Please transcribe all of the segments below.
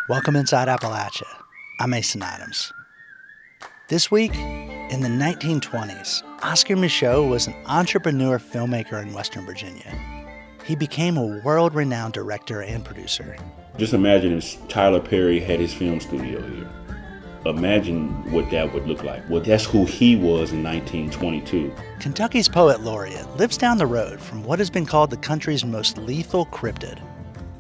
Welcome inside Appalachia. I'm Mason Adams. This week, in the 1920s, Oscar Micheaux was an entrepreneur filmmaker in Western Virginia. He became a world-renowned director and producer. Just imagine if Tyler Perry had his film studio here. Imagine what that would look like. Well, that's who he was in 1922. Kentucky's poet laureate lives down the road from what has been called the country's most lethal cryptid.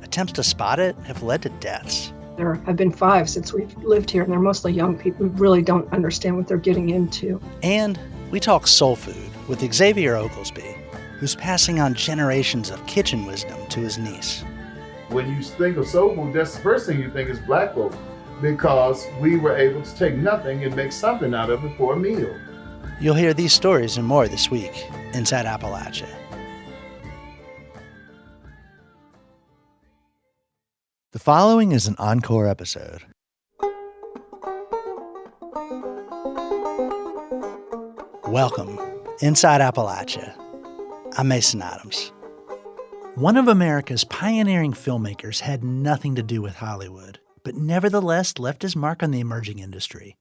Attempts to spot it have led to deaths. There have been 5 since we've lived here, and they're mostly young people who really don't understand what they're getting into. And we talk soul food with Xavier Oglesby, who's passing on generations of kitchen wisdom to his niece. When you think of soul food, that's the first thing you think is black folk, because we were able to take nothing and make something out of it for a meal. You'll hear these stories and more this week inside Appalachia. The following is an Encore episode. Welcome inside Appalachia. I'm Mason Adams. One of America's pioneering filmmakers had nothing to do with Hollywood, but nevertheless left his mark on the emerging industry.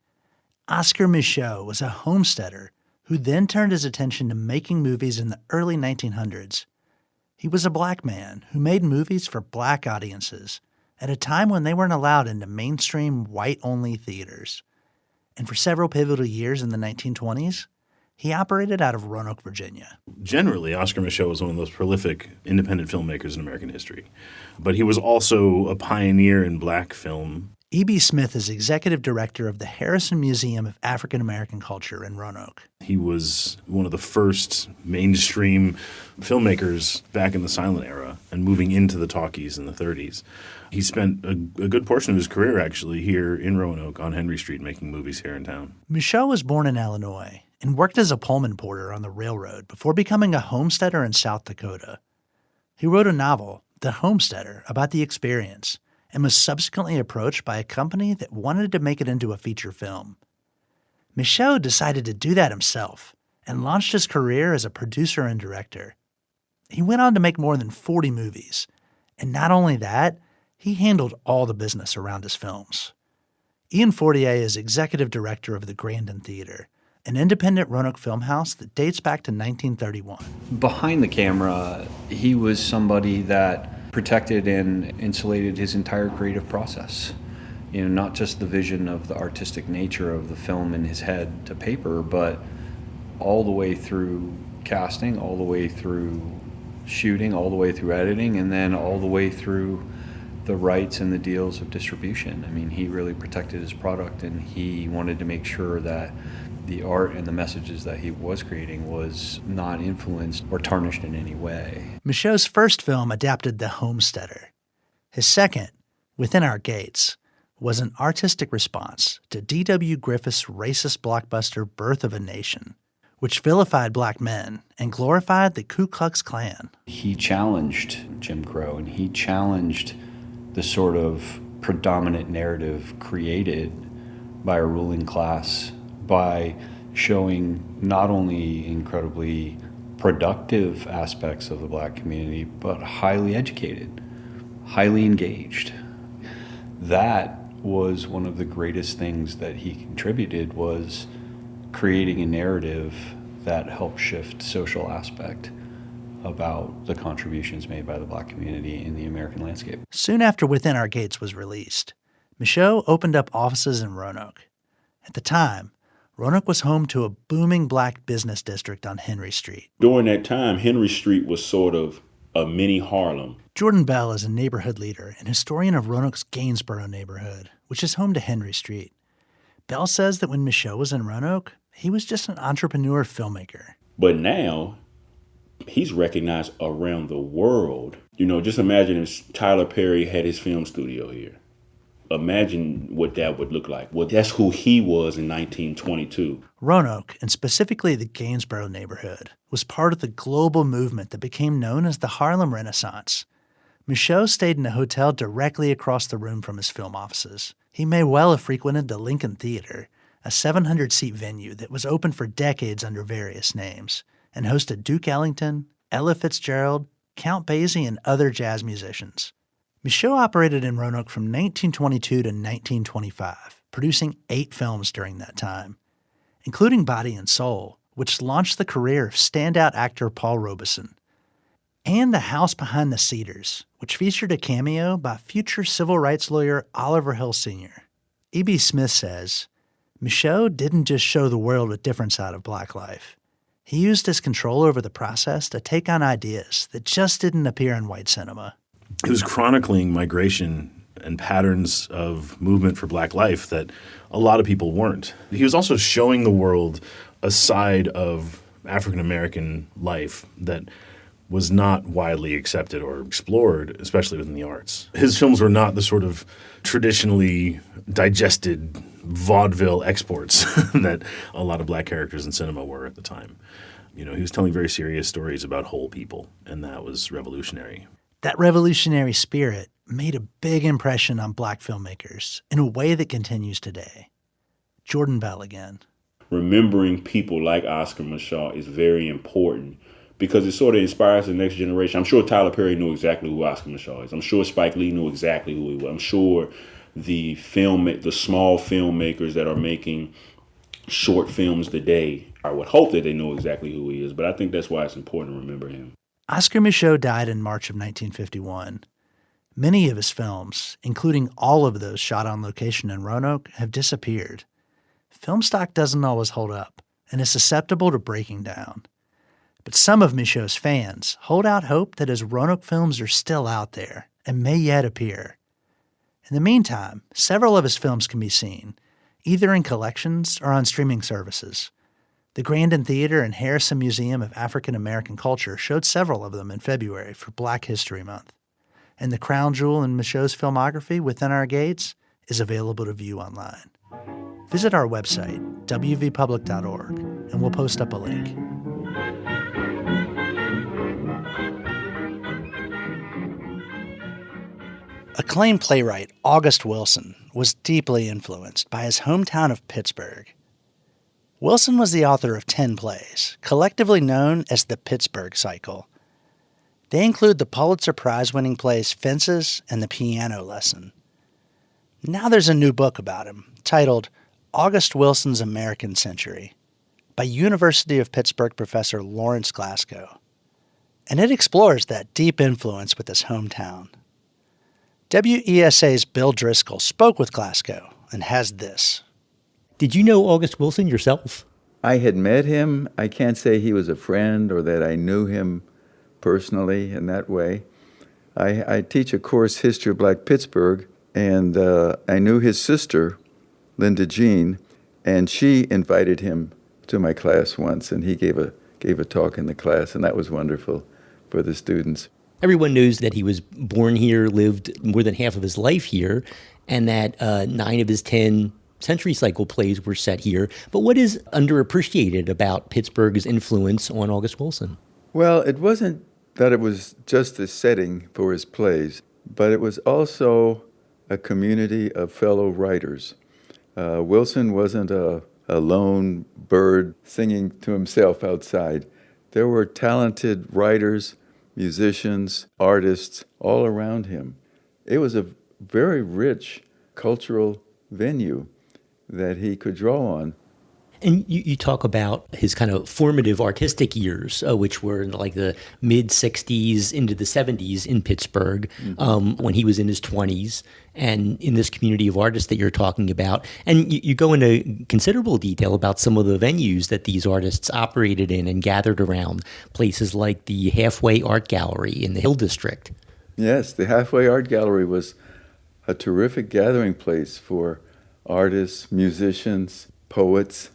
Oscar Micheaux was a homesteader who then turned his attention to making movies in the early 1900s. He was a black man who made movies for black audiences at a time when they weren't allowed into mainstream white-only theaters. And for several pivotal years in the 1920s, he operated out of Roanoke, Virginia. Generally, Oscar Micheaux was one of the most prolific independent filmmakers in American history. But he was also a pioneer in black film. E.B. Smith is executive director of the Harrison Museum of African American Culture in Roanoke. He was one of the first mainstream filmmakers back in the silent era and moving into the talkies in the 30s. He spent a good portion of his career actually here in Roanoke on Henry Street making movies here in town. Micheaux was born in Illinois and worked as a Pullman porter on the railroad before becoming a homesteader in South Dakota. He wrote a novel, The Homesteader, about the experience and was subsequently approached by a company that wanted to make it into a feature film. Micheaux decided to do that himself and launched his career as a producer and director. He went on to make more than 40 movies, and not only that, he handled all the business around his films. Ian Fortier is executive director of the Grandin Theater, an independent Roanoke film house that dates back to 1931. Behind the camera, he was somebody that protected and insulated his entire creative process. You know, not just the vision of the artistic nature of the film in his head to paper, but all the way through casting, all the way through shooting, all the way through editing, and then all the way through the rights and the deals of distribution. I mean, he really protected his product, and he wanted to make sure that the art and the messages that he was creating was not influenced or tarnished in any way. Micheaux's first film adapted The Homesteader. His second, Within Our Gates, was an artistic response to D.W. Griffith's racist blockbuster Birth of a Nation, which vilified black men and glorified the Ku Klux Klan. He challenged Jim Crow, and he challenged the sort of predominant narrative created by a ruling class by showing not only incredibly productive aspects of the black community, but highly educated, highly engaged. That was one of the greatest things that he contributed, was creating a narrative that helped shift social aspect about the contributions made by the black community in the American landscape. Soon after Within Our Gates was released, Micheaux opened up offices in Roanoke. At the time, Roanoke was home to a booming black business district on Henry Street. During that time, Henry Street was sort of a mini Harlem. Jordan Bell is a neighborhood leader and historian of Roanoke's Gainsboro neighborhood, which is home to Henry Street. Bell says that when Micheaux was in Roanoke, he was just an entrepreneur filmmaker. But now, he's recognized around the world. You know, just imagine if Tyler Perry had his film studio here. Imagine what that would look like. Well, that's who he was in 1922. Roanoke, and specifically the Gainsboro neighborhood, was part of the global movement that became known as the Harlem Renaissance. Micheaux stayed in a hotel directly across the room from his film offices. He may well have frequented the Lincoln Theater, a 700-seat venue that was open for decades under various names, and hosted Duke Ellington, Ella Fitzgerald, Count Basie, and other jazz musicians. Micheaux operated in Roanoke from 1922 to 1925, producing 8 films during that time, including Body and Soul, which launched the career of standout actor Paul Robeson, and The House Behind the Cedars, which featured a cameo by future civil rights lawyer Oliver Hill Sr. E.B. Smith says, Micheaux didn't just show the world a different side of Black life. He used his control over the process to take on ideas that just didn't appear in white cinema. He was chronicling migration and patterns of movement for Black life that a lot of people weren't. He was also showing the world a side of African American life that was not widely accepted or explored, especially within the arts. His films were not the sort of traditionally digested vaudeville exports that a lot of Black characters in cinema were at the time. You know, he was telling very serious stories about whole people, and that was revolutionary. That revolutionary spirit made a big impression on Black filmmakers in a way that continues today. Jordan Bell again. Remembering people like Oscar Micheaux is very important because it sort of inspires the next generation. I'm sure Tyler Perry knew exactly who Oscar Micheaux is. I'm sure Spike Lee knew exactly who he was. I'm sure the small filmmakers that are making short films today, I would hope that they know exactly who he is. But I think that's why it's important to remember him. Oscar Micheaux died in March of 1951. Many of his films, including all of those shot on location in Roanoke, have disappeared. Film stock doesn't always hold up and is susceptible to breaking down. But some of Micheaux's fans hold out hope that his Roanoke films are still out there and may yet appear. In the meantime, several of his films can be seen, either in collections or on streaming services. The Grandin Theater and Harrison Museum of African American Culture showed several of them in February for Black History Month. And the crown jewel in Micheaux's filmography, Within Our Gates, is available to view online. Visit our website, wvpublic.org, and we'll post up a link. Acclaimed playwright August Wilson was deeply influenced by his hometown of Pittsburgh. Wilson was the author of 10 plays, collectively known as the Pittsburgh Cycle. They include the Pulitzer Prize-winning plays Fences and The Piano Lesson. Now there's a new book about him, titled August Wilson's American Century, by University of Pittsburgh professor Lawrence Glasgow. And it explores that deep influence with his hometown. WESA's Bill Driskell spoke with Glasgow and has this. Did you know August Wilson yourself? I had met him. I can't say he was a friend or that I knew him personally in that way. I teach a course, History of Black Pittsburgh, and I knew his sister, Linda Jean, and she invited him to my class once, and he gave a talk in the class, and that was wonderful for the students. Everyone knows that he was born here, lived more than half of his life here, and that 9 of his 10 Century Cycle plays were set here. But what is underappreciated about Pittsburgh's influence on August Wilson? Well, it wasn't that it was just the setting for his plays, but it was also a community of fellow writers. Wilson wasn't a lone bird singing to himself outside. There were talented writers, musicians, artists all around him. It was a very rich cultural venue that he could draw on. And you talk about his kind of formative artistic years, which were in like the mid-'60s into the '70s in Pittsburgh, when he was in his 20s, and in this community of artists that you're talking about. And you go into considerable detail about some of the venues that these artists operated in and gathered around, places like the Halfway Art Gallery in the Hill District. Yes, the Halfway Art Gallery was a terrific gathering place for artists, musicians, poets,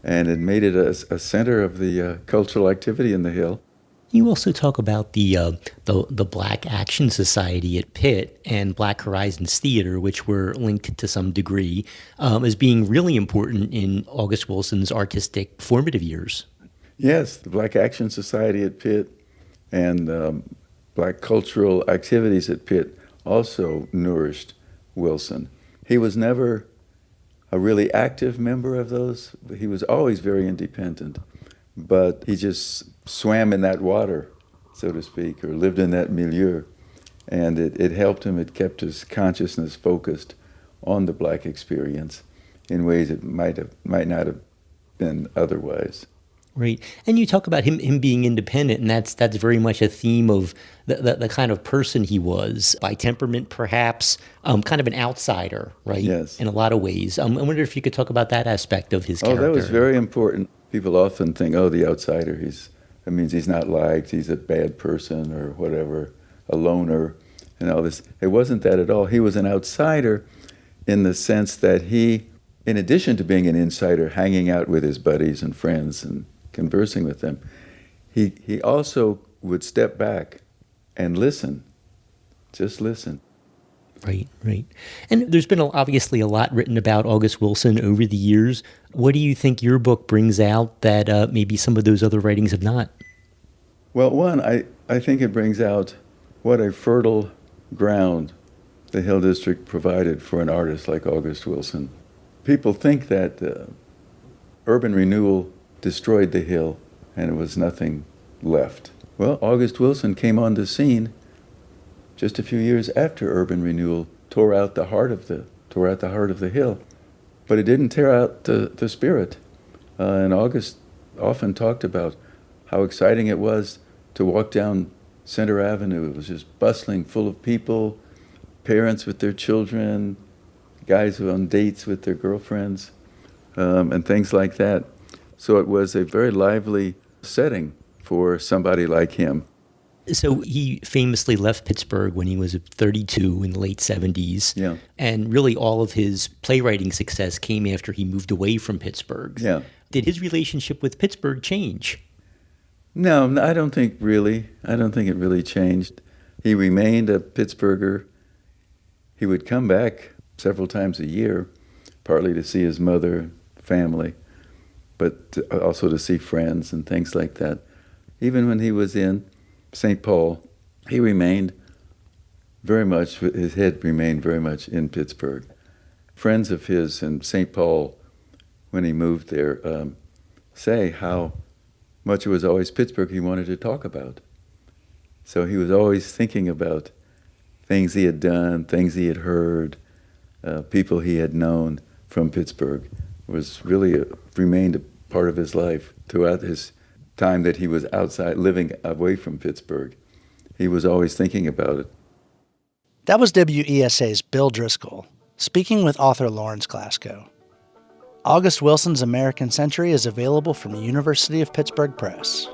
and it made it a center of the cultural activity in the Hill. You also talk about the Black Action Society at Pitt and Black Horizons Theater, which were linked to some degree, as being really important in August Wilson's artistic formative years. Yes, the Black Action Society at Pitt and Black cultural activities at Pitt also nourished Wilson. He was never a really active member of those. He was always very independent, but he just swam in that water, so to speak, or lived in that milieu. And it helped him. It kept his consciousness focused on the black experience in ways it might not have been otherwise. Right. And you talk about him being independent, and that's very much a theme of the kind of person he was, by temperament perhaps, kind of an outsider, right? Yes. In a lot of ways. I wonder if you could talk about that aspect of his character. Oh, that was very important. People often think, oh, the outsider, that means he's not liked, he's a bad person or whatever, a loner and all this. It wasn't that at all. He was an outsider in the sense that he, in addition to being an insider, hanging out with his buddies and friends and conversing with them, he also would step back and listen, just listen. Right, right. And there's been obviously a lot written about August Wilson over the years. What do you think your book brings out that maybe some of those other writings have not? Well, one, I think it brings out what a fertile ground the Hill District provided for an artist like August Wilson. People think that urban renewal destroyed the Hill and it was nothing left. Well, August Wilson came on the scene just a few years after urban renewal tore out the heart of the Hill, but it didn't tear out the spirit. And August often talked about how exciting it was to walk down Center Avenue. It was just bustling, full of people, parents with their children, guys who were on dates with their girlfriends, and things like that. So it was a very lively setting for somebody like him. So he famously left Pittsburgh when he was 32 in the late 70s. Yeah. And really all of his playwriting success came after he moved away from Pittsburgh. Yeah. Did his relationship with Pittsburgh change? No, I don't think really. I don't think it really changed. He remained a Pittsburgher. He would come back several times a year, partly to see his mother, family, but also to see friends and things like that. Even when he was in St. Paul, he remained very much, his head remained very much in Pittsburgh. Friends of his in St. Paul, when he moved there, say how much it was always Pittsburgh he wanted to talk about. So he was always thinking about things he had done, things he had heard, people he had known from Pittsburgh. It was really remained a part of his life throughout his time that he was outside, living away from Pittsburgh. He was always thinking about it. That was WESA's Bill Driskell, speaking with author Lawrence Glasgow. August Wilson's American Century is available from the University of Pittsburgh Press.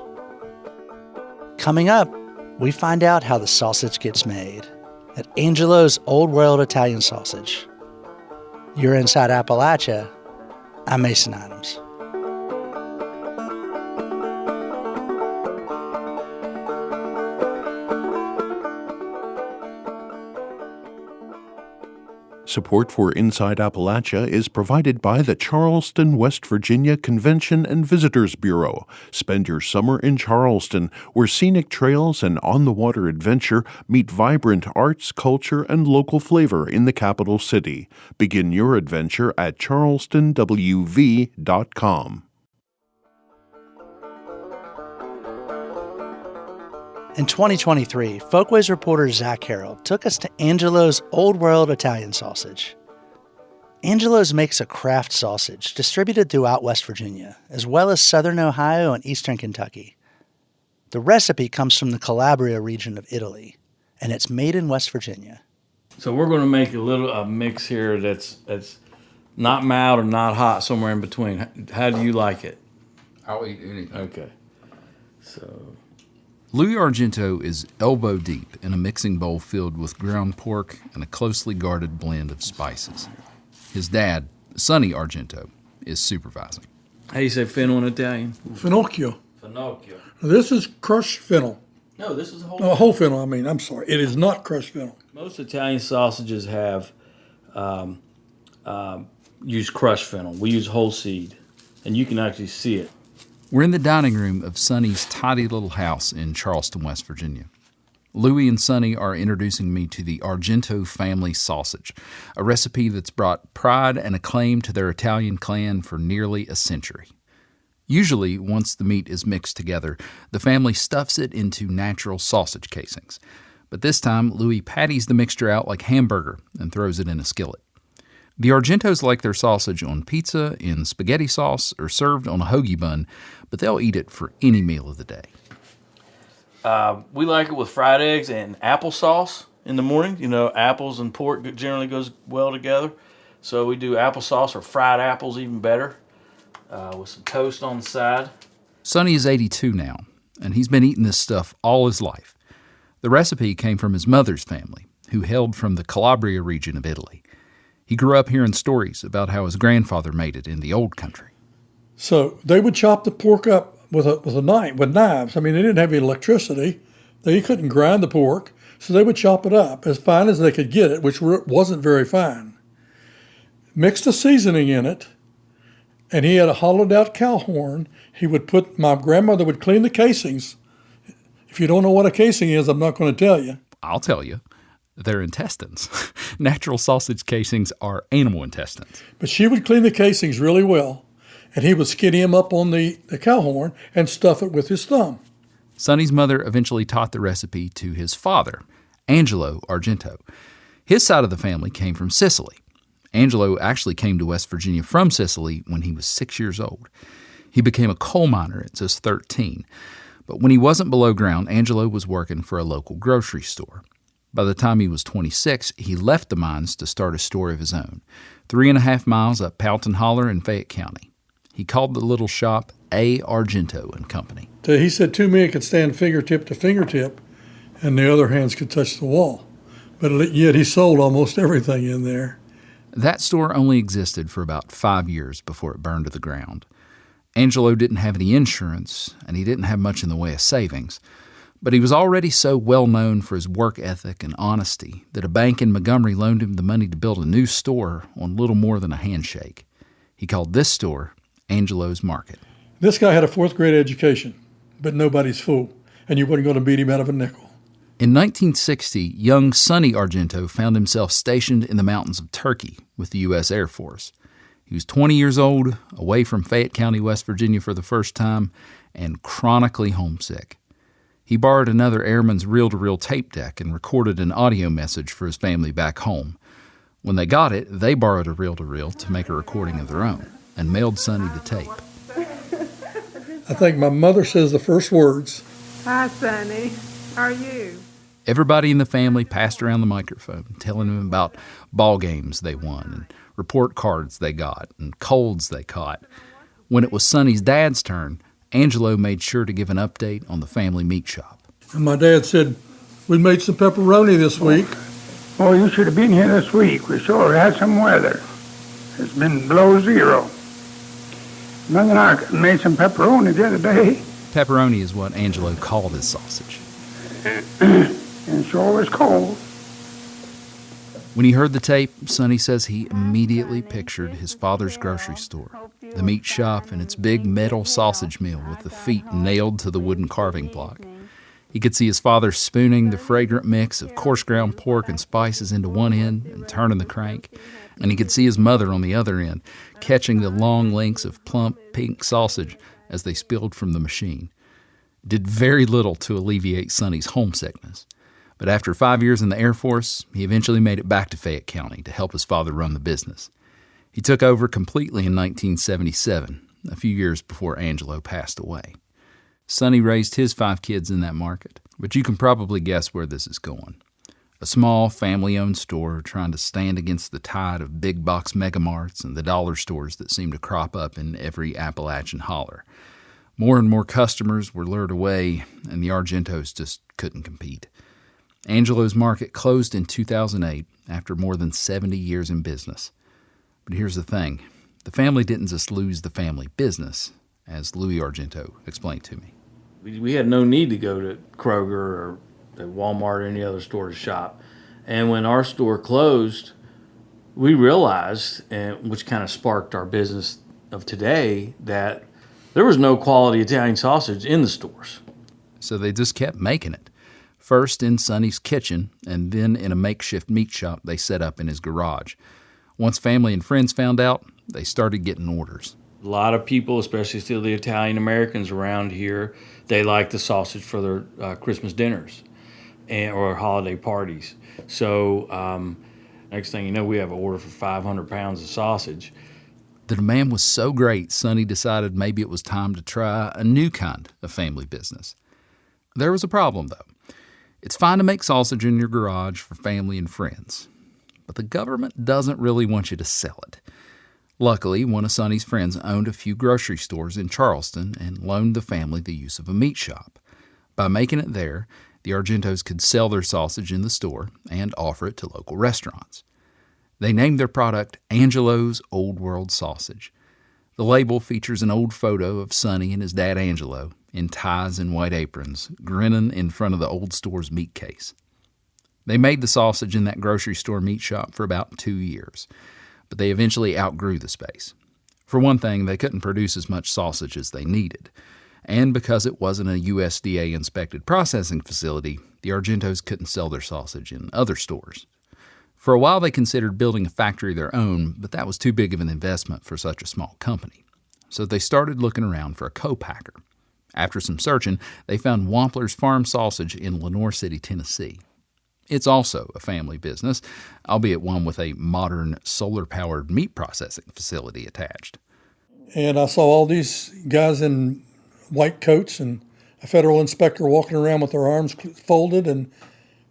Coming up, we find out how the sausage gets made at Angelo's Old World Italian Sausage. You're inside Appalachia. I'm Mason Adams. Support for Inside Appalachia is provided by the Charleston, West Virginia Convention and Visitors Bureau. Spend your summer in Charleston, where scenic trails and on-the-water adventure meet vibrant arts, culture, and local flavor in the capital city. Begin your adventure at charlestonwv.com. In 2023, Folkways reporter Zach Harold took us to Angelo's Old World Italian Sausage. Angelo's makes a craft sausage distributed throughout West Virginia, as well as southern Ohio and eastern Kentucky. The recipe comes from the Calabria region of Italy, and it's made in West Virginia. So we're going to make a mix here that's not mild or not hot, somewhere in between. How do you like it? I'll eat anything. Okay. So Louis Argento is elbow deep in a mixing bowl filled with ground pork and a closely guarded blend of spices. His dad, Sonny Argento, is supervising. How do you say fennel in Italian? Finocchio. Finocchio. This is crushed fennel. No, this is whole. No, whole fennel, I'm sorry. It is not crushed fennel. Most Italian sausages have use crushed fennel. We use whole seed, and you can actually see it. We're in the dining room of Sonny's tidy little house in Charleston, West Virginia. Louis and Sonny are introducing me to the Argento family sausage, a recipe that's brought pride and acclaim to their Italian clan for nearly a century. Usually, once the meat is mixed together, the family stuffs it into natural sausage casings. But this time, Louis patties the mixture out like hamburger and throws it in a skillet. The Argentos like their sausage on pizza, in spaghetti sauce, or served on a hoagie bun, but they'll eat it for any meal of the day. We like it with fried eggs and applesauce in the morning. You know, apples and pork generally goes well together. So we do applesauce or fried apples, even better, with some toast on the side. Sonny is 82 now, and he's been eating this stuff all his life. The recipe came from his mother's family, who hailed from the Calabria region of Italy. He grew up hearing stories about how his grandfather made it in the old country. So they would chop the pork up with a knife, with knives. I mean, they didn't have any electricity. They couldn't grind the pork, so they would chop it up as fine as they could get it, which wasn't very fine. Mix the seasoning in it, and he had a hollowed-out cow horn. My grandmother would clean the casings. If you don't know what a casing is, I'm not going to tell you. I'll tell you. They're intestines. Natural sausage casings are animal intestines. But she would clean the casings really well, and he would skinny them up on the cow horn and stuff it with his thumb. Sonny's mother eventually taught the recipe to his father, Angelo Argento. His side of the family came from Sicily. Angelo actually came to West Virginia from Sicily when he was 6 years old. He became a coal miner at just 13. But when he wasn't below ground, Angelo was working for a local grocery store. By the time he was 26, he left the mines to start a store of his own, 3.5 miles up Powelton Holler in Fayette County. He called the little shop A. Argento and Company. He said 2 men could stand fingertip to fingertip, and the other hands could touch the wall. But yet he sold almost everything in there. That store only existed for about 5 years before it burned to the ground. Angelo didn't have any insurance, and he didn't have much in the way of savings. But he was already so well known for his work ethic and honesty that a bank in Montgomery loaned him the money to build a new store on little more than a handshake. He called this store Angelo's Market. This guy had a 4th grade education, but nobody's fool, and you weren't going to beat him out of a nickel. In 1960, young Sonny Argento found himself stationed in the mountains of Turkey with the U.S. Air Force. He was 20 years old, away from Fayette County, West Virginia for the first time, and chronically homesick. He borrowed another airman's reel-to-reel tape deck and recorded an audio message for his family back home. When they got it, they borrowed a reel-to-reel to make a recording of their own and mailed Sonny the tape. I think my mother says the first words. Hi, Sonny. How are you? Everybody in the family passed around the microphone, telling him about ball games they won and report cards they got and colds they caught. When it was Sonny's dad's turn, Angelo made sure to give an update on the family meat shop. And my dad said, we made some pepperoni this week. Oh, you should have been here this week. We sure had some weather. It's been below zero. Nothing, I made some pepperoni the other day. Pepperoni is what Angelo called his sausage. And sure was cold. When he heard the tape, Sonny says he immediately pictured his father's grocery store, the meat shop and its big metal sausage mill with the feet nailed to the wooden carving block. He could see his father spooning the fragrant mix of coarse ground pork and spices into one end and turning the crank, and he could see his mother on the other end, catching the long lengths of plump pink sausage as they spilled from the machine. It did very little to alleviate Sonny's homesickness. But after 5 years in the Air Force, he eventually made it back to Fayette County to help his father run the business. He took over completely in 1977, a few years before Angelo passed away. Sonny raised his 5 kids in that market, but you can probably guess where this is going. A small, family-owned store trying to stand against the tide of big-box megamarts and the dollar stores that seem to crop up in every Appalachian holler. More and more customers were lured away, and the Argentos just couldn't compete. Angelo's Market closed in 2008 after more than 70 years in business. But here's the thing. The family didn't just lose the family business, as Louis Argento explained to me. We had no need to go to Kroger or to Walmart or any other store to shop. And when our store closed, we realized, which kind of sparked our business of today, that there was no quality Italian sausage in the stores. So they just kept making it. First in Sonny's kitchen, and then in a makeshift meat shop they set up in his garage. Once family and friends found out, they started getting orders. A lot of people, especially still the Italian Americans around here, they like the sausage for their Christmas dinners. or holiday parties. So next thing you know, we have an order for 500 pounds of sausage. The demand was so great, Sonny decided maybe it was time to try a new kind of family business. There was a problem, though. It's fine to make sausage in your garage for family and friends, but the government doesn't really want you to sell it. Luckily, one of Sonny's friends owned a few grocery stores in Charleston and loaned the family the use of a meat shop. By making it there, the Argentos could sell their sausage in the store and offer it to local restaurants. They named their product Angelo's Old World Sausage. The label features an old photo of Sonny and his dad Angelo in ties and white aprons, grinning in front of the old store's meat case. They made the sausage in that grocery store meat shop for about 2 years, but they eventually outgrew the space. For one thing, they couldn't produce as much sausage as they needed, and because it wasn't a USDA-inspected processing facility, the Argentos couldn't sell their sausage in other stores. For a while, they considered building a factory of their own, but that was too big of an investment for such a small company. So they started looking around for a co-packer. After some searching, they found Wampler's Farm Sausage in Lenoir City, Tennessee. It's also a family business, albeit one with a modern solar-powered meat processing facility attached. And I saw all these guys in white coats and a federal inspector walking around with their arms folded, and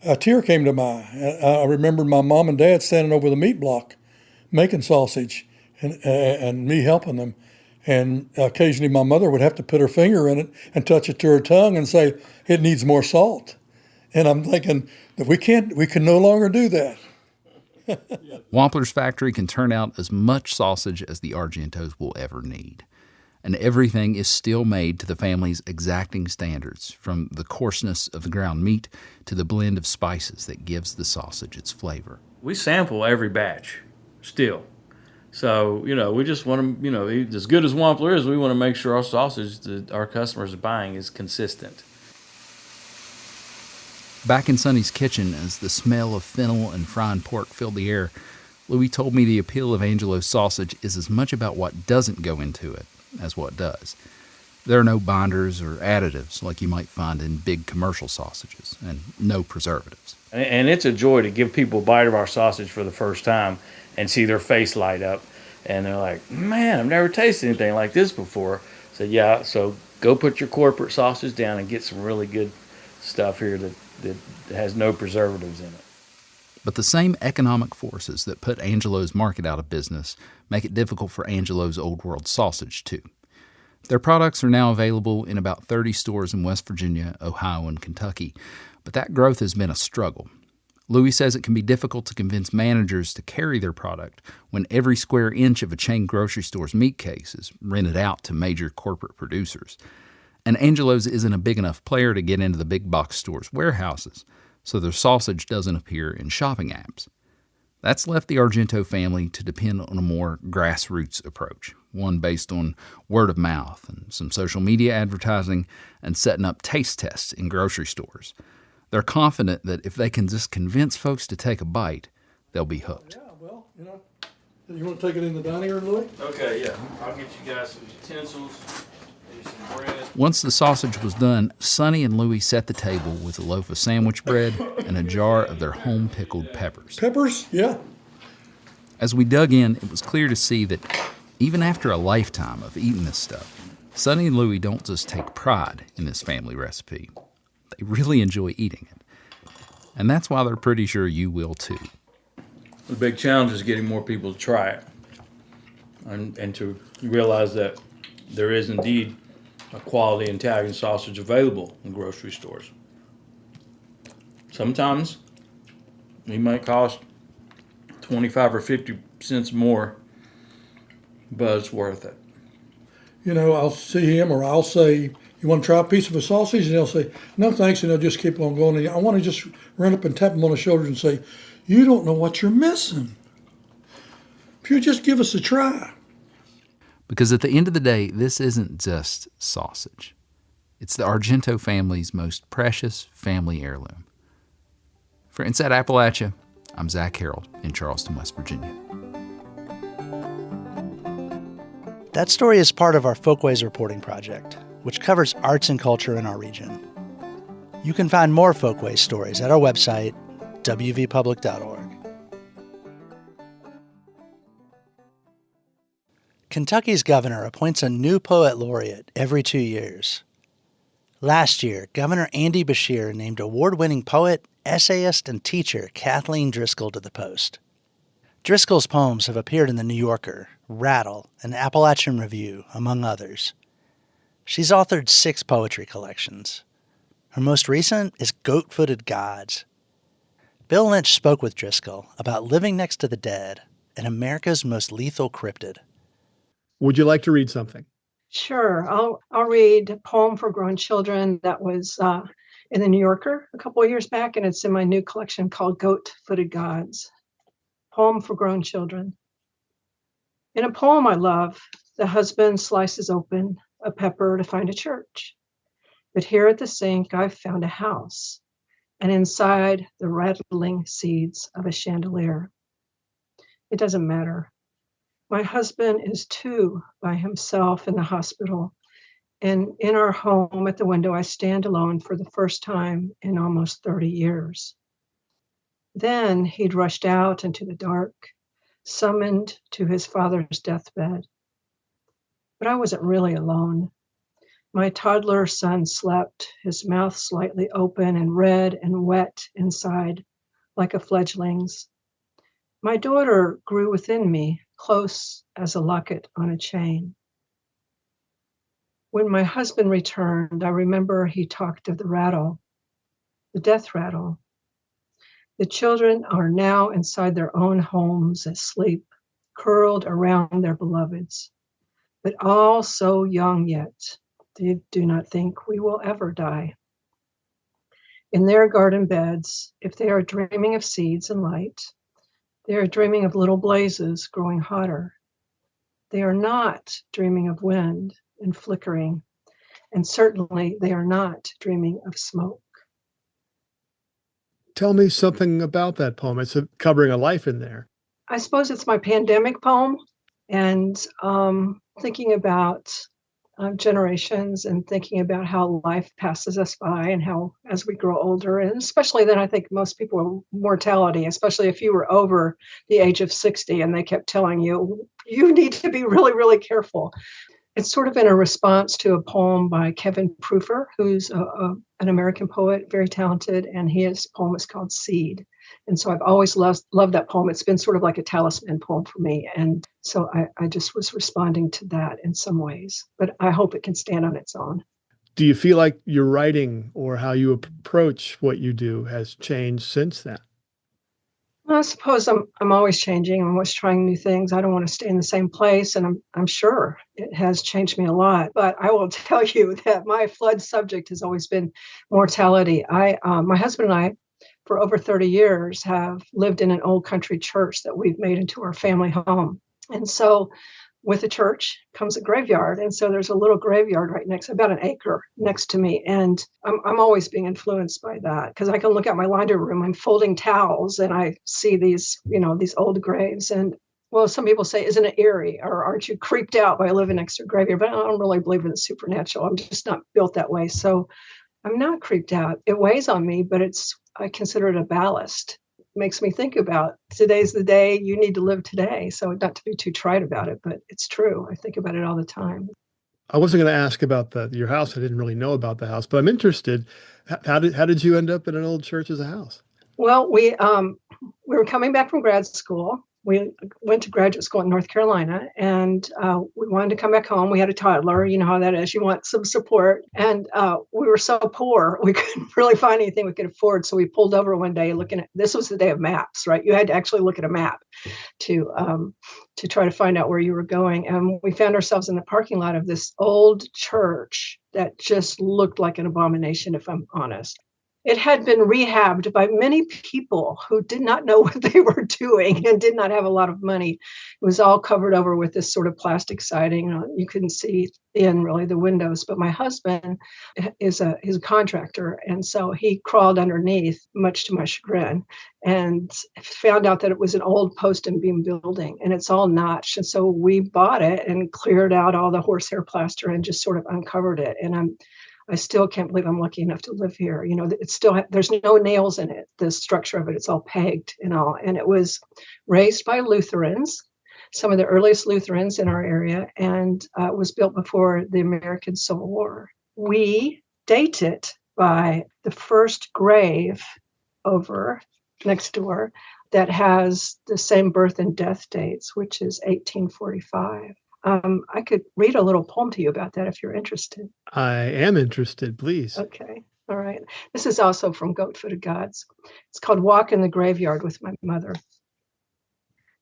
a tear came to my eye. I remembered my mom and dad standing over the meat block making sausage and me helping them. And occasionally my mother would have to put her finger in it and touch it to her tongue and say, it needs more salt. And I'm thinking that we can no longer do that. Wampler's factory can turn out as much sausage as the Argentos will ever need. And everything is still made to the family's exacting standards, from the coarseness of the ground meat to the blend of spices that gives the sausage its flavor. We sample every batch still. So, we just want to, as good as Wampler is, we want to make sure our sausage that our customers are buying is consistent. Back in Sonny's kitchen, as the smell of fennel and frying pork filled the air, Louis told me the appeal of Angelo's sausage is as much about what doesn't go into it as what does. There are no binders or additives like you might find in big commercial sausages, and no preservatives. And it's a joy to give people a bite of our sausage for the first time and see their face light up. And they're like, man, I've never tasted anything like this before. So yeah, so go put your corporate sausage down and get some really good stuff here that has no preservatives in it. But the same economic forces that put Angelo's market out of business make it difficult for Angelo's Old World Sausage, too. Their products are now available in about 30 stores in West Virginia, Ohio, and Kentucky, but that growth has been a struggle. Louis says it can be difficult to convince managers to carry their product when every square inch of a chain grocery store's meat case is rented out to major corporate producers. And Angelo's isn't a big enough player to get into the big box stores' warehouses, so their sausage doesn't appear in shopping apps. That's left the Argento family to depend on a more grassroots approach, one based on word of mouth and some social media advertising and setting up taste tests in grocery stores. They're confident that if they can just convince folks to take a bite, they'll be hooked. Yeah, well, you want to take it in the dining room, Louis? Okay, yeah. I'll get you guys some utensils, maybe some bread. Once the sausage was done, Sonny and Louis set the table with a loaf of sandwich bread and a jar of their home-pickled peppers. Peppers? Yeah. As we dug in, it was clear to see that even after a lifetime of eating this stuff, Sonny and Louis don't just take pride in this family recipe. They really enjoy eating it. And that's why they're pretty sure you will too. The big challenge is getting more people to try it and to realize that there is indeed a quality Italian sausage available in grocery stores. Sometimes it might cost 25 or 50 cents more, but it's worth it. I'll see him or I'll say, you want to try a piece of a sausage? And he'll say, no thanks, and he'll just keep on going. I want to just run up and tap him on the shoulder and say, you don't know what you're missing. If you just give us a try. Because at the end of the day, this isn't just sausage. It's the Argento family's most precious family heirloom. For Inside Appalachia, I'm Zach Harold in Charleston, West Virginia. That story is part of our Folkways reporting project, which covers arts and culture in our region. You can find more Folkways stories at our website, wvpublic.org. Kentucky's governor appoints a new poet laureate every 2 years. Last year, Governor Andy Beshear named award-winning poet, essayist, and teacher Kathleen Driskell to the post. Driskell's poems have appeared in The New Yorker, Rattle, and Appalachian Review, among others. She's authored 6 poetry collections. Her most recent is Goat-Footed Gods. Bill Lynch spoke with Driskell about living next to the dead and America's most lethal cryptid. Would you like to read something? Sure. I'll read a poem for grown children that was in The New Yorker a couple of years back, and it's in my new collection called Goat-Footed Gods. Poem for grown children. In a poem I love, the husband slices open a pepper to find a church. But here at the sink, I've found a house, and inside the rattling seeds of a chandelier. It doesn't matter. My husband is too by himself in the hospital, and in our home at the window, I stand alone for the first time in almost 30 years. Then he'd rushed out into the dark, summoned to his father's deathbed. But I wasn't really alone. My toddler son slept, his mouth slightly open and red and wet inside, like a fledgling's. My daughter grew within me, close as a locket on a chain. When my husband returned, I remember he talked of the rattle, the death rattle. The children are now inside their own homes asleep, curled around their beloveds, but all so young yet. They do not think we will ever die. In their garden beds, if they are dreaming of seeds and light, they are dreaming of little blazes growing hotter. They are not dreaming of wind and flickering, and certainly they are not dreaming of smoke. Tell me something about that poem. It's covering a life in there. I suppose it's my pandemic poem, and thinking about generations and thinking about how life passes us by and how as we grow older, and especially then I think most people mortality, especially if you were over the age of 60 and they kept telling you, you need to be really, really careful. It's sort of in a response to a poem by Kevin Proofer, who's an American poet, very talented, and his poem is called Seed. And so I've always loved that poem. It's been sort of like a talisman poem for me. And so I just was responding to that in some ways, but I hope it can stand on its own. Do you feel like your writing or how you approach what you do has changed since then? Well, I suppose I'm always changing. I'm always trying new things. I don't want to stay in the same place, and I'm sure it has changed me a lot. But I will tell you that my flood subject has always been mortality. My husband and I, for over 30 years, have lived in an old country church that we've made into our family home. And so with the church comes a graveyard. And so there's a little graveyard right next, about an acre next to me. And I'm always being influenced by that because I can look at my laundry room, I'm folding towels and I see these, these old graves. And well, some people say, isn't it eerie? Or aren't you creeped out by living next to a graveyard? But I don't really believe in the supernatural. I'm just not built that way. So I'm not creeped out. It weighs on me, but I consider it a ballast. It makes me think about today's the day, you need to live today. So not to be too trite about it, but it's true. I think about it all the time. I wasn't going to ask about your house. I didn't really know about the house, but I'm interested. How did you end up in an old church as a house? Well, we were coming back from grad school. We went to graduate school in North Carolina, and we wanted to come back home. We had a toddler. You know how that is. You want some support. And we were so poor, we couldn't really find anything we could afford. So we pulled over one day this was the day of maps, right? You had to actually look at a map to try to find out where you were going. And we found ourselves in the parking lot of this old church that just looked like an abomination, if I'm honest. It had been rehabbed by many people who did not know what they were doing and did not have a lot of money. It was all covered over with this sort of plastic siding. You couldn't see in really the windows. But my husband is a contractor. And so he crawled underneath, much to my chagrin, and found out that it was an old post and beam building and it's all notched. And so we bought it and cleared out all the horsehair plaster and just sort of uncovered it. And I still can't believe I'm lucky enough to live here. You know, it's still, there's no nails in it, the structure of it, it's all pegged and all. And it was raised by Lutherans, some of the earliest Lutherans in our area, and was built before the American Civil War. We date it by the first grave over next door that has the same birth and death dates, which is 1845. I could read a little poem to you about that if you're interested. I am interested, please. Okay. All right. This is also from Goat-Footed Gods. It's called Walk in the Graveyard with My Mother.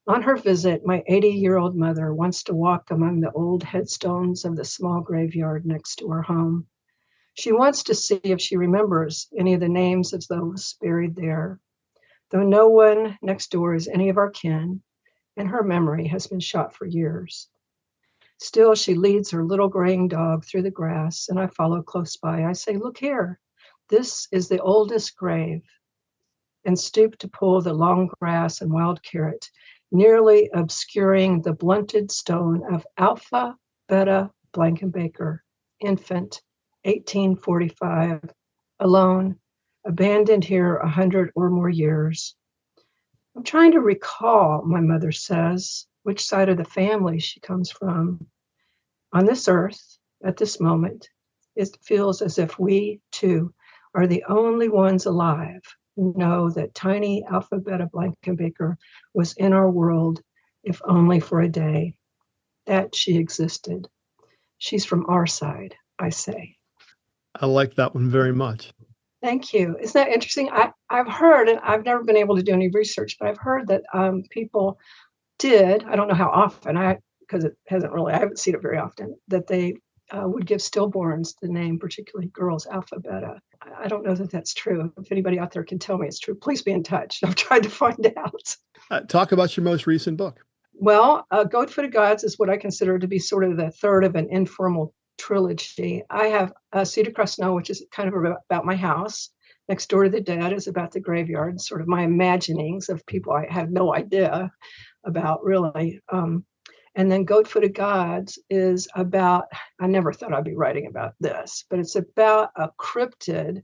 On her visit, my 80-year-old mother wants to walk among the old headstones of the small graveyard next to her home. She wants to see if she remembers any of the names of those buried there. Though no one next door is any of our kin, and her memory has been shot for years. Still, she leads her little graying dog through the grass, and I follow close by. I say, look here, this is the oldest grave, and stoop to pull the long grass and wild carrot, nearly obscuring the blunted stone of Alpha Beta Blankenbaker, infant, 1845, alone, abandoned here 100 or more years. I'm trying to recall, my mother says, which side of the family she comes from. On this earth, at this moment, it feels as if we, too, are the only ones alive who know that tiny Alpha Beta Blankenbaker was in our world, if only for a day, that she existed. She's from our side, I say. I like that one very much. Thank you. Isn't that interesting? I've heard, and I've never been able to do any research, but I've heard that people did, I don't know how often, because it hasn't really, I haven't seen it very often, that they would give stillborns the name, particularly girls, Alpha Beta. I don't know that that's true. If anybody out there can tell me it's true, please be in touch. I've tried to find out. Talk about your most recent book. Well, Goat-Footed Gods is what I consider to be sort of the third of an informal trilogy. I have Seed Across Snow, which is kind of about my house. Next Door to the Dead is about the graveyard, sort of my imaginings of people I have no idea about, really. And then Goat-Footed Gods is about, I never thought I'd be writing about this, but it's about a cryptid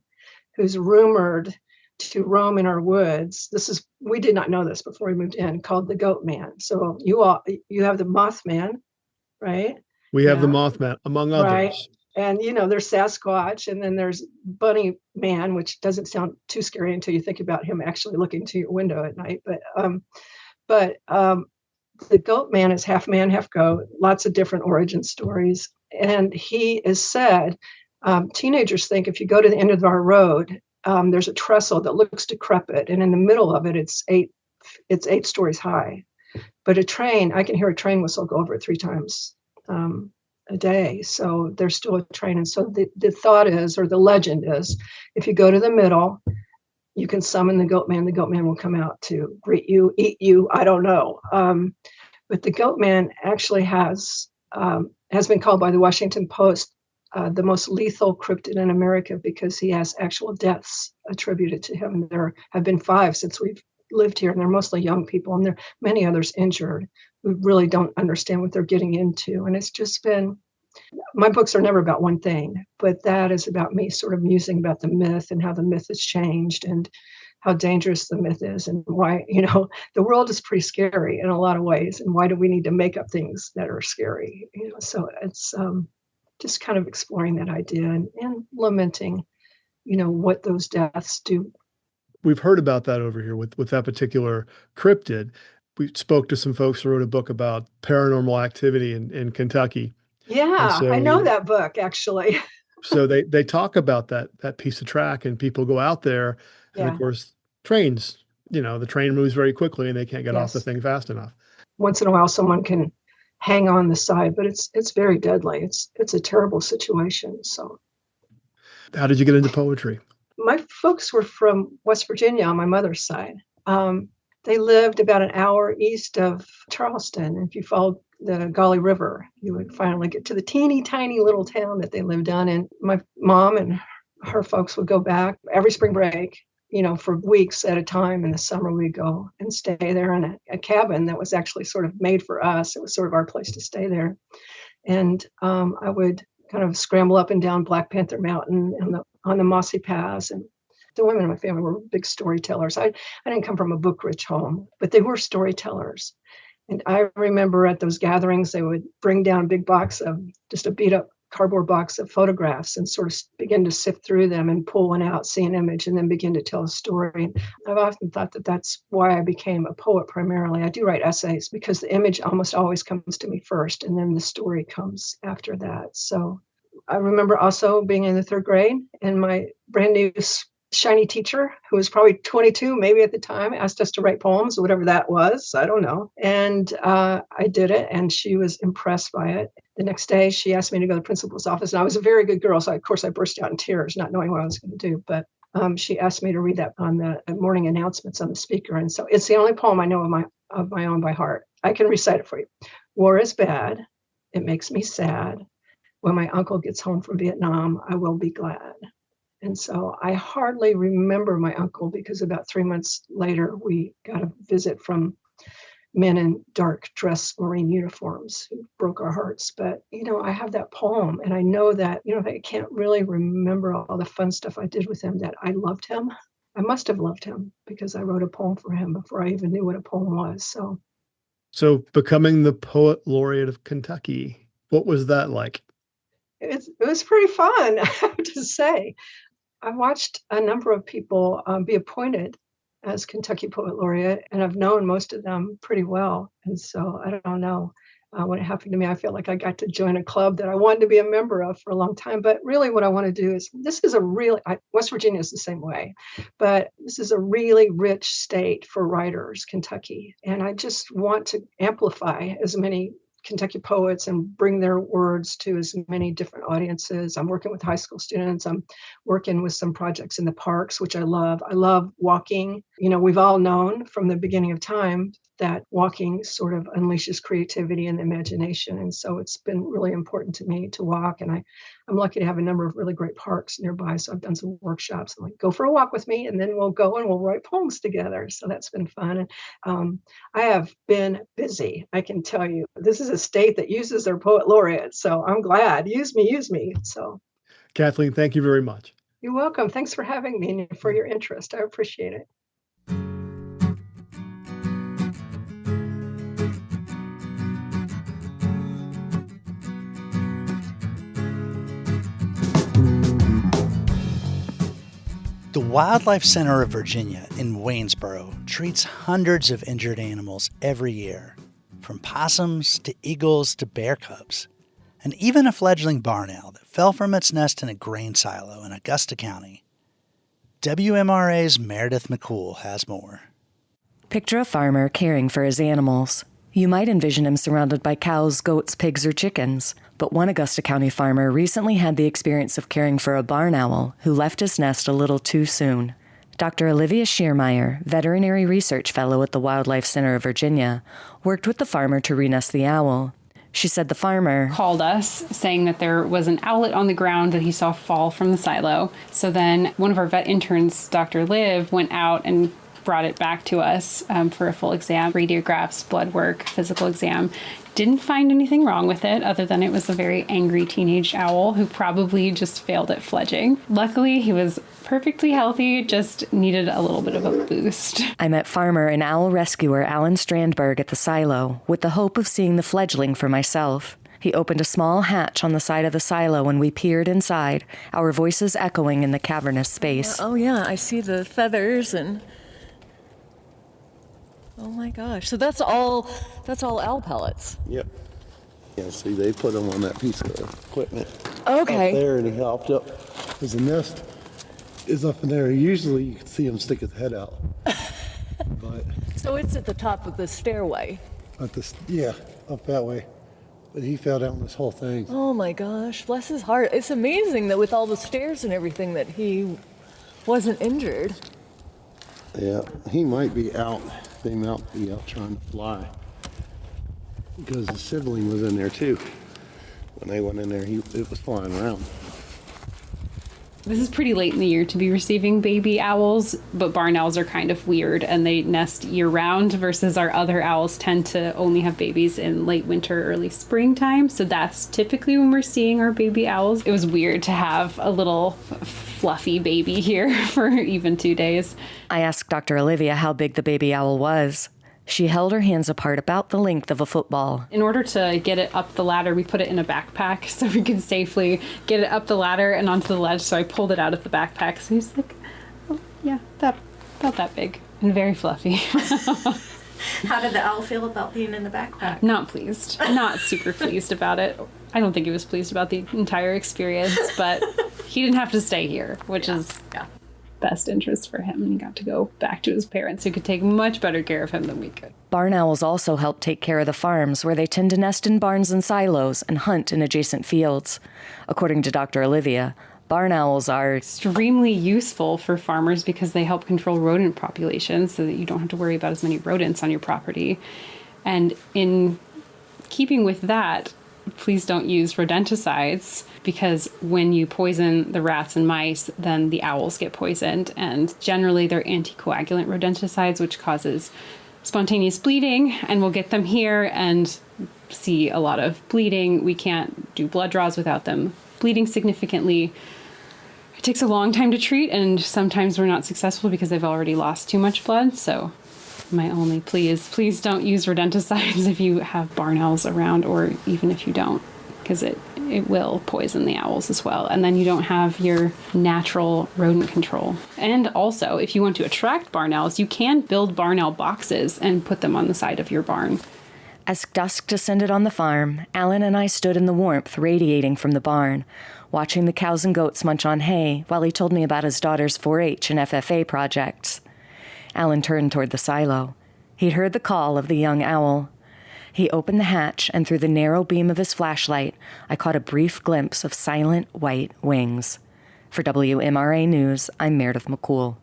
who's rumored to roam in our woods. We did not know this before we moved in, called the Goat Man. So you have the Mothman, right? We have the Mothman, among others. Right. And, there's Sasquatch, and then there's Bunny Man, which doesn't sound too scary until you think about him actually looking to your window at night. But the Goat Man is half man, half goat, lots of different origin stories. And he is said, teenagers think if you go to the end of our road, there's a trestle that looks decrepit. And in the middle of it, it's 8 stories high. But I can hear a train whistle go over it 3 times a day. So there's still a train. And so the thought is, or the legend is, if you go to the middle, you can summon the Goat Man. The Goat Man will come out to greet you, eat you. I don't know. But the Goat Man actually has been called by the Washington Post the most lethal cryptid in America because he has actual deaths attributed to him. There have been 5 since we've lived here, and they're mostly young people, and there are many others injured who really don't understand what they're getting into. And it's just been, my books are never about one thing, but that is about me sort of musing about the myth and how the myth has changed and how dangerous the myth is and why, the world is pretty scary in a lot of ways. And why do we need to make up things that are scary? So it's just kind of exploring that idea and lamenting, what those deaths do. We've heard about that over here with that particular cryptid. We spoke to some folks who wrote a book about paranormal activity in Kentucky. Yeah, so, I know that book, actually. So they talk about that piece of track, and people go out there, and of course, trains, the train moves very quickly, and they can't get off the thing fast enough. Once in a while, someone can hang on the side, but it's very deadly. It's a terrible situation. So, how did you get into poetry? My folks were from West Virginia on my mother's side. They lived about an hour east of Charleston. If you followed the Gauley River, you would finally get to the teeny tiny little town that they lived on. And my mom and her folks would go back every spring break, for weeks at a time. In the summer, we'd go and stay there in a cabin that was actually sort of made for us. It was sort of our place to stay there. And I would kind of scramble up and down Black Panther Mountain and on the mossy paths. And the women in my family were big storytellers. I didn't come from a book-rich home, but they were storytellers. And I remember at those gatherings, they would bring down a big box of just a beat-up cardboard box of photographs and sort of begin to sift through them and pull one out, see an image, and then begin to tell a story. I've often thought that that's why I became a poet primarily. I do write essays because the image almost always comes to me first, and then the story comes after that. So I remember also being in the 3rd grade, and my brand new shiny teacher, who was probably 22 maybe at the time, asked us to write poems, whatever that was. I don't know. And I did it, and she was impressed by it. The next day, she asked me to go to the principal's office, and I was a very good girl, so of course I burst out in tears, not knowing what I was going to do. But she asked me to read that on the morning announcements on the speaker, and so it's the only poem I know of my own by heart. I can recite it for you. War is bad. It makes me sad. When my uncle gets home from Vietnam, I will be glad. And so I hardly remember my uncle because about 3 months later, we got a visit from men in dark dress Marine uniforms who broke our hearts. But, I have that poem, and I know that, I can't really remember all the fun stuff I did with him, that I loved him. I must have loved him because I wrote a poem for him before I even knew what a poem was. So becoming the poet laureate of Kentucky, what was that like? It was pretty fun, I have to say. I watched a number of people be appointed as Kentucky Poet Laureate, and I've known most of them pretty well. And so I don't know. When it happened to me, I feel like I got to join a club that I wanted to be a member of for a long time. But really what I want to do is, West Virginia is the same way, but this is a really rich state for writers, Kentucky. And I just want to amplify as many Kentucky poets and bring their words to as many different audiences. I'm working with high school students. I'm working with some projects in the parks, which I love. I love walking. We've all known from the beginning of time that walking sort of unleashes creativity and imagination. And so it's been really important to me to walk. And I'm lucky to have a number of really great parks nearby. So I've done some workshops. I'm like, go for a walk with me, and then we'll go and we'll write poems together. So that's been fun. And I have been busy. I can tell you, this is a state that uses their poet laureate. So I'm glad. Use me. So Kathleen, thank you very much. You're welcome. Thanks for having me and for your interest. I appreciate it. The Wildlife Center of Virginia in Waynesboro treats hundreds of injured animals every year, from possums to eagles to bear cubs, and even a fledgling barn owl that fell from its nest in a grain silo in Augusta County. WMRA's Meredith McCool has more. Picture a farmer caring for his animals. You might envision him surrounded by cows, goats, pigs, or chickens. But one Augusta County farmer recently had the experience of caring for a barn owl who left his nest a little too soon. Dr. Olivia Schiermeyer, veterinary research fellow at the Wildlife Center of Virginia, worked with the farmer to renest the owl. She said the farmer called us saying that there was an owlet on the ground that he saw fall from the silo. So then one of our vet interns, Dr. Liv, went out and brought it back to us for a full exam, radiographs, blood work, physical exam. Didn't find anything wrong with it other than it was a very angry teenage owl who probably just failed at fledging. Luckily, he was perfectly healthy, just needed a little bit of a boost. I met farmer and owl rescuer Alan Strandberg at the silo with the hope of seeing the fledgling for myself. He opened a small hatch on the side of the silo and we peered inside, our voices echoing in the cavernous space. Oh yeah, I see the feathers and... Oh my gosh, so that's all owl pellets? Yep. Yeah, see, they put them on that piece of equipment. Okay. Up there, and he hopped up. There's a nest is up in there. Usually you can see him stick his head out. But so it's at the top of the stairway? up that way. But he fell down this whole thing. Oh my gosh, bless his heart. It's amazing that with all the stairs and everything that he wasn't injured. Yeah, he might be out. They might be out trying to fly. Because the sibling was in there too. When they went in there, it was flying around. This is pretty late in the year to be receiving baby owls, but barn owls are kind of weird and they nest year round versus our other owls tend to only have babies in late winter, early springtime. So that's typically when we're seeing our baby owls. It was weird to have a little fluffy baby here for even 2 days. I asked Dr. Olivia how big the baby owl was. She held her hands apart about the length of a football. In order to get it up the ladder, we put it in a backpack so we could safely get it up the ladder and onto the ledge. So I pulled it out of the backpack. So he's like, oh, yeah, about that big and very fluffy. How did the owl feel about being in the backpack? Not pleased. Not super pleased about it. I don't think he was pleased about the entire experience, but he didn't have to stay here, which is best interest for him. And he got to go back to his parents who could take much better care of him than we could. Barn owls also help take care of the farms where they tend to nest in barns and silos and hunt in adjacent fields. According to Dr. Olivia, barn owls are extremely useful for farmers because they help control rodent populations so that you don't have to worry about as many rodents on your property. And in keeping with that, please don't use rodenticides because when you poison the rats and mice, then the owls get poisoned. And generally they're anticoagulant rodenticides, which causes spontaneous bleeding, and we'll get them here and see a lot of bleeding. We can't do blood draws without them bleeding significantly. It takes a long time to treat, and sometimes we're not successful because they've already lost too much blood. So my only plea is please don't use rodenticides if you have barn owls around, or even if you don't, because it will poison the owls as well. And then you don't have your natural rodent control. And also, if you want to attract barn owls, you can build barn owl boxes and put them on the side of your barn. As dusk descended on the farm, Alan and I stood in the warmth radiating from the barn, watching the cows and goats munch on hay while he told me about his daughter's 4-H and FFA projects. Alan turned toward the silo. He'd heard the call of the young owl. He opened the hatch, and through the narrow beam of his flashlight, I caught a brief glimpse of silent white wings. For WMRA News, I'm Meredith McCool.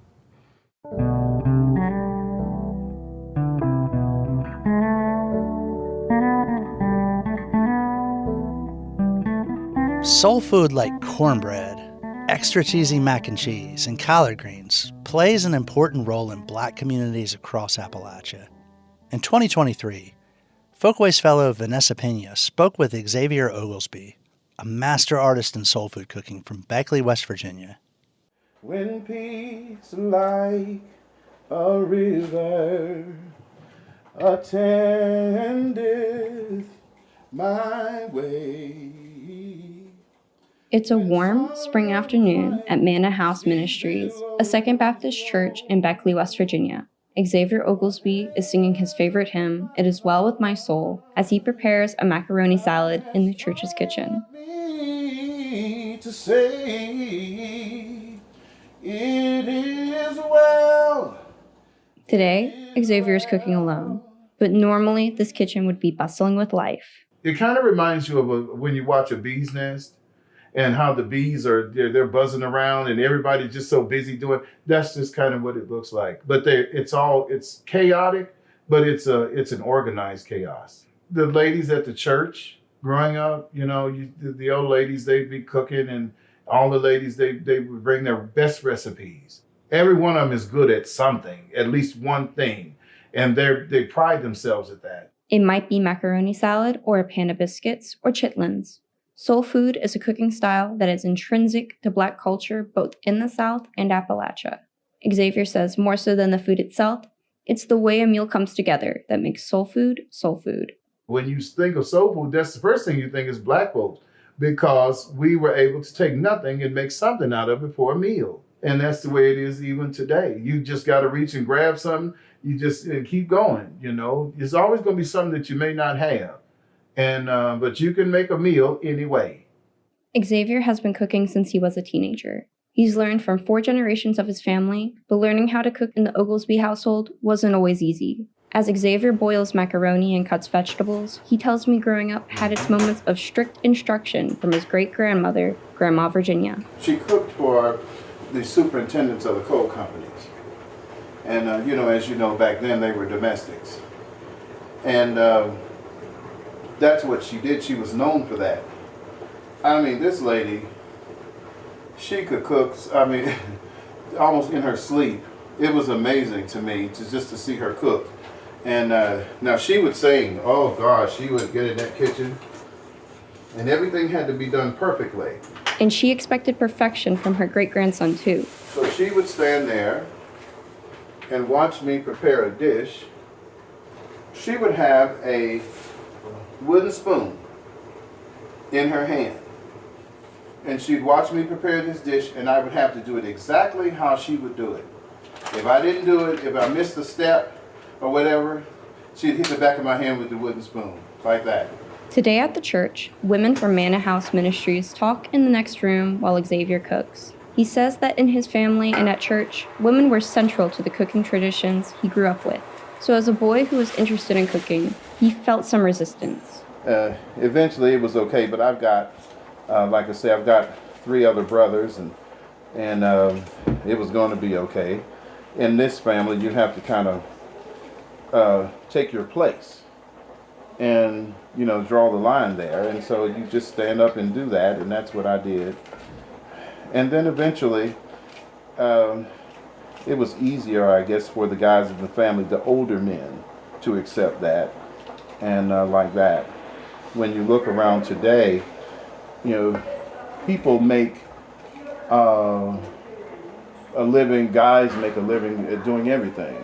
Soul food like cornbread, extra cheesy mac and cheese, and collard greens plays an important role in Black communities across Appalachia. In 2023, Folkways fellow Vanessa Pena spoke with Xavier Oglesby, a master artist in soul food cooking from Beckley, West Virginia. When peace like a river attendeth my way. It's a warm spring afternoon at Manna House Ministries, a Second Baptist church in Beckley, West Virginia. Xavier Oglesby is singing his favorite hymn, It Is Well With My Soul, as he prepares a macaroni salad in the church's kitchen. To say, it is well. Today, Xavier is cooking alone, but normally this kitchen would be bustling with life. It kind of reminds you of when you watch a bee's nest and how the bees are, they're buzzing around and everybody's just so busy doing, that's just kind of what it looks like. But it's chaotic, but it's an organized chaos. The ladies at the church growing up, the old ladies, they'd be cooking, and all the ladies, they would bring their best recipes. Every one of them is good at something, at least one thing. And they pride themselves at that. It might be macaroni salad or a pan of biscuits or chitlins. Soul food is a cooking style that is intrinsic to Black culture both in the South and Appalachia. Xavier says more so than the food itself, it's the way a meal comes together that makes soul food soul food. When you think of soul food, that's the first thing you think is Black folks, because we were able to take nothing and make something out of it for a meal. And that's the way it is even today. You just got to reach and grab something. You just keep going, There's always going to be something that you may not have. And but you can make a meal anyway. Xavier has been cooking since he was a teenager. He's learned from 4 generations of his family, but learning how to cook in the Oglesby household wasn't always easy. As Xavier boils macaroni and cuts vegetables, he tells me growing up had its moments of strict instruction from his great-grandmother, Grandma Virginia. She cooked for the superintendents of the coal companies. And, as you know, back then they were domestics. And that's what she did. She was known for that. I mean, this lady, she could cook. I mean, almost in her sleep. It was amazing to me to see her cook. And now she would sing. Oh gosh, she would get in that kitchen, and everything had to be done perfectly. And she expected perfection from her great-grandson too. So she would stand there and watch me prepare a dish. She would have a wooden spoon in her hand. And she'd watch me prepare this dish, and I would have to do it exactly how she would do it. If I didn't do it, if I missed a step or whatever, she'd hit the back of my hand with the wooden spoon, like that. Today at the church, women from Manna House Ministries talk in the next room while Xavier cooks. He says that in his family and at church, women were central to the cooking traditions he grew up with. So as a boy who was interested in cooking, he felt some resistance. Eventually it was okay, but I've got, like I say, I've got 3 other brothers, and it was going to be okay. In this family, you have to kind of take your place and, you know, draw the line there. And so you just stand up and do that, and that's what I did. And then eventually, it was easier, I guess, for the guys in the family, the older men, to accept that and like that. When you look around today, you know, people make a living, guys make a living doing everything.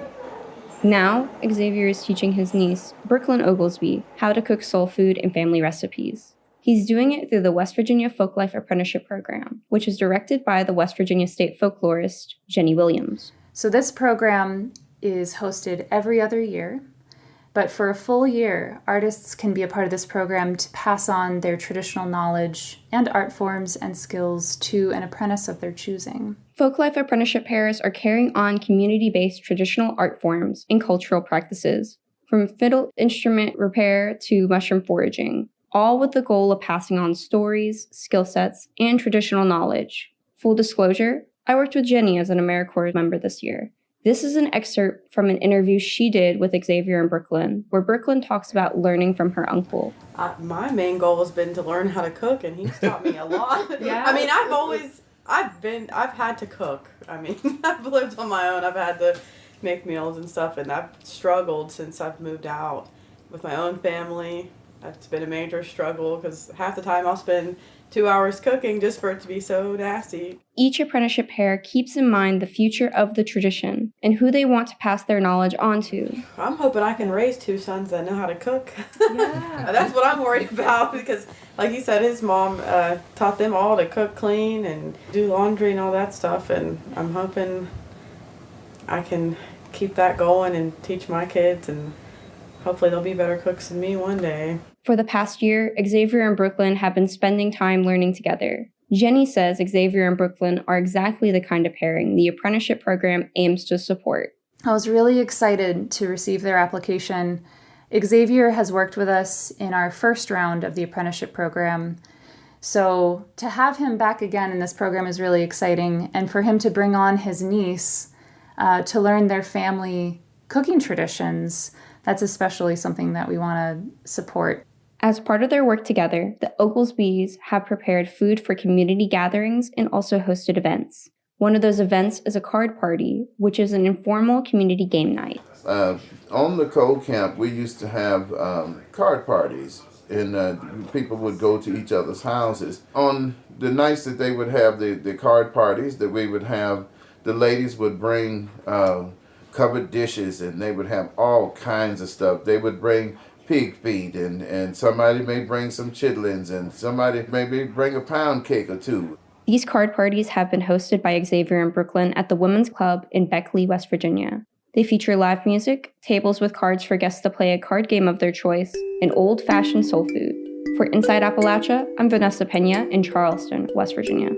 Now, Xavier is teaching his niece, Brooklyn Oglesby, how to cook soul food and family recipes. He's doing it through the West Virginia Folklife Apprenticeship Program, which is directed by the West Virginia State folklorist, Jenny Williams. So this program is hosted every other year, but for a full year, artists can be a part of this program to pass on their traditional knowledge and art forms and skills to an apprentice of their choosing. Folklife apprenticeship pairs are carrying on community-based traditional art forms and cultural practices, from fiddle instrument repair to mushroom foraging, all with the goal of passing on stories, skill sets, and traditional knowledge. Full disclosure, I worked with Jenny as an AmeriCorps member this year. This is an excerpt from an interview she did with Xavier and Brooklyn, where Brooklyn talks about learning from her uncle. My main goal has been to learn how to cook, and he's taught me a lot. Yeah. I mean, I've had to cook. I mean, I've lived on my own. I've had to make meals and stuff, and I've struggled since I've moved out with my own family. It's been a major struggle because half the time I'll spend 2 hours cooking just for it to be so nasty. Each apprenticeship pair keeps in mind the future of the tradition and who they want to pass their knowledge on to. I'm hoping I can raise 2 sons that know how to cook. Yeah. That's what I'm worried about because, like you said, his mom taught them all to cook clean and do laundry and all that stuff, and I'm hoping I can keep that going and teach my kids, and hopefully they'll be better cooks than me one day. For the past year, Xavier and Brooklyn have been spending time learning together. Jenny says Xavier and Brooklyn are exactly the kind of pairing the apprenticeship program aims to support. I was really excited to receive their application. Xavier has worked with us in our first round of the apprenticeship program. So to have him back again in this program is really exciting, and for him to bring on his niece to learn their family cooking traditions, that's especially something that we want to support. As part of their work together, the Oglesbys have prepared food for community gatherings and also hosted events. One of those events is a card party, which is an informal community game night. On the code camp, we used to have card parties, and people would go to each other's houses. On the nights that they would have the card parties, that we would have, the ladies would bring covered dishes, and they would have all kinds of stuff. They would bring pig feet, and somebody may bring some chitlins, and somebody maybe bring a pound cake or 2. These card parties have been hosted by Xavier and Brooklyn at the Women's Club in Beckley, West Virginia. They feature live music, tables with cards for guests to play a card game of their choice, and old-fashioned soul food. For Inside Appalachia, I'm Vanessa Pena in Charleston, West Virginia.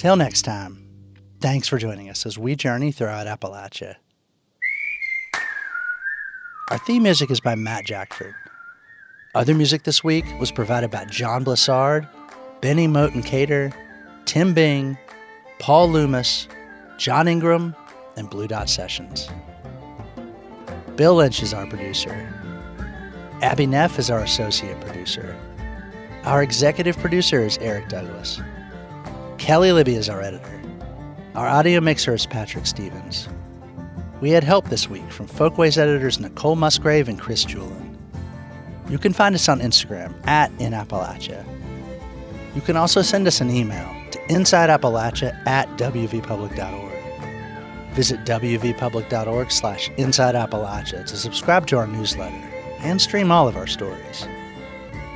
Till next time, thanks for joining us as we journey throughout Appalachia. Our theme music is by Matt Jackford. Other music this week was provided by John Blissard, Benny Moten Cater, Tim Bing, Paul Loomis, John Ingram, and Blue Dot Sessions. Bill Lynch is our producer. Abby Neff is our associate producer. Our executive producer is Eric Douglas. Kelly Libby is our editor. Our audio mixer is Patrick Stevens. We had help this week from Folkways editors Nicole Musgrave and Chris Julin. You can find us on Instagram @InAppalachia. You can also send us an email to insideappalachia@wvpublic.org. Visit wvpublic.org/InsideAppalachia to subscribe to our newsletter and stream all of our stories.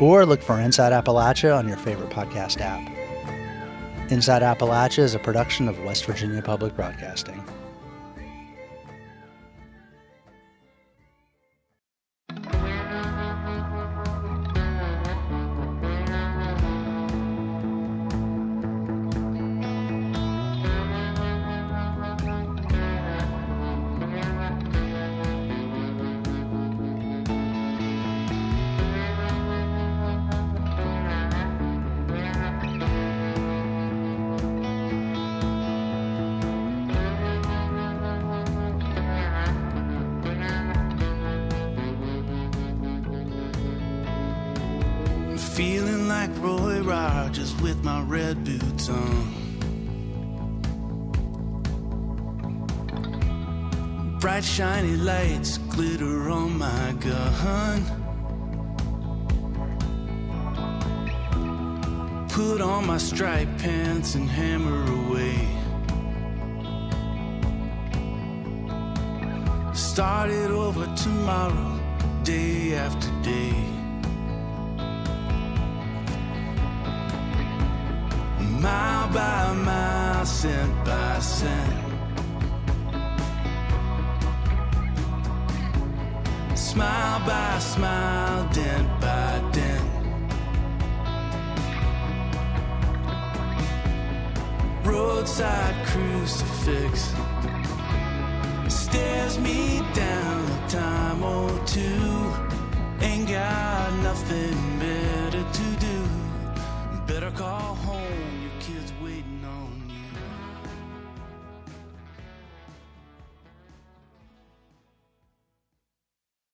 Or look for Inside Appalachia on your favorite podcast app. Inside Appalachia is a production of West Virginia Public Broadcasting. Feeling like Roy Rogers with my red boots on. Bright shiny lights glitter on my gun. Put on my striped pants and hammer away. Start it over tomorrow, day after day. Mile by mile, cent by cent. Smile by smile, dent by dent. Roadside crucifix stares me down a time or two. Ain't got nothing